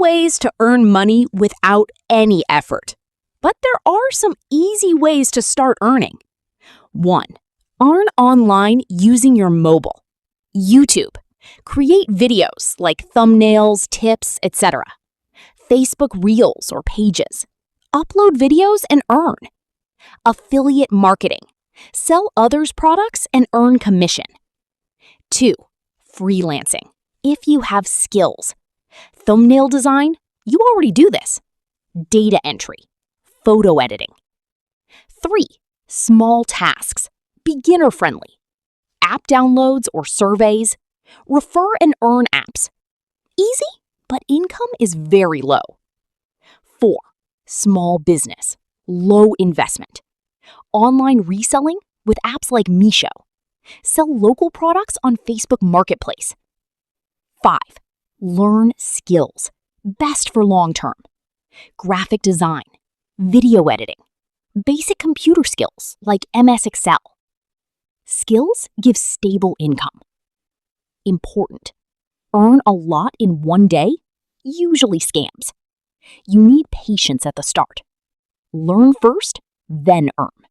ways to earn money without any effort. But there are some easy ways to start earning. 1. Earn online using your mobile. YouTube. Create videos like thumbnails, tips, etc. Facebook Reels or Pages. Upload videos and earn. Affiliate marketing. Sell others' products and earn commission. 2. Freelancing. If you have skills. Thumbnail design, you already do this. Data entry. Photo editing. 3. Small tasks. Beginner-friendly. App downloads or surveys. Refer and earn apps. Easy, but income is very low. 4. Small business. Low investment. Online reselling with apps like Meesho. Sell local products on Facebook Marketplace. 5. Learn skills. Best for long term. Graphic design. Video editing. Basic computer skills like MS Excel. Skills give stable income. Important. Earn a lot in one day? Usually scams. You need patience at the start. Learn first, then earn.